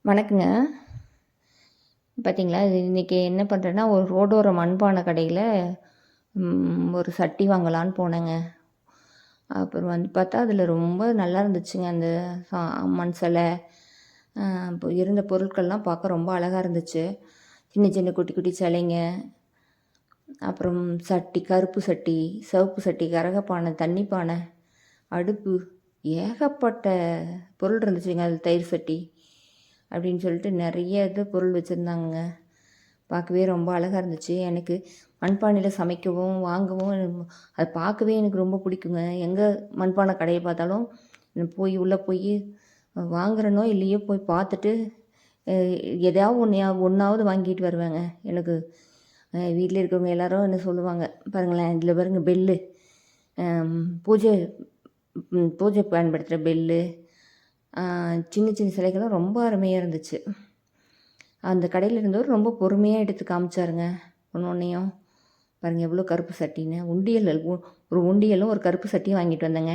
வணக்கங்க. பார்த்தீங்களா, இது இன்றைக்கி என்ன பண்ணுறேன்னா, ஒரு ரோடோர மண்பானை கடையில் ஒரு சட்டி வாங்கலான்னு போனேங்க. அப்புறம் வந்து பார்த்தா, அதில் ரொம்ப நல்லா இருந்துச்சுங்க. அந்த மண் சிலை, இப்போ இருந்த பொருட்கள்லாம் பார்க்க ரொம்ப அழகாக இருந்துச்சு. சின்ன சின்ன குட்டி குட்டி சிலைங்க, அப்புறம் சட்டி, கருப்பு சட்டி, சிவப்பு சட்டி, கரக பானை, தண்ணி பானை, அடுப்பு, ஏகப்பட்ட பொருள் இருந்துச்சுங்க. அது தயிர் சட்டி அப்படின்னு சொல்லிட்டு நிறைய பொருள் வச்சுருந்தாங்கங்க. பார்க்கவே ரொம்ப அழகாக இருந்துச்சு. எனக்கு மண்பானையில் சமைக்கவும் வாங்கவும் அதை பார்க்கவே எனக்கு ரொம்ப பிடிக்குங்க. எங்கே மண்பானை கடையை பார்த்தாலும் உள்ளே போய் வாங்குறேனோ இல்லையோ போய் பார்த்துட்டு எதையாவது ஒன்றாவது வாங்கிட்டு வருவேங்க. எனக்கு வீட்டில் இருக்கிறவங்க எல்லோரும் என்ன சொல்லுவாங்க, பாருங்களேன் இதில் பாருங்க பெல்லு, பூஜை பூஜை பயன்படுத்துகிற பெல்லு, சின்ன சின்ன சிலைகள்லாம் ரொம்ப அருமையாக இருந்துச்சு. அந்த கடையில் இருந்தவர் ரொம்ப பொறுமையாக எடுத்து காமிச்சாருங்க. ஒன்றையும் பாருங்கள் எவ்வளோ கருப்பு சட்டின்னு. ஒரு உண்டியலும் ஒரு கருப்பு சட்டியும் வாங்கிட்டு வந்தேங்க.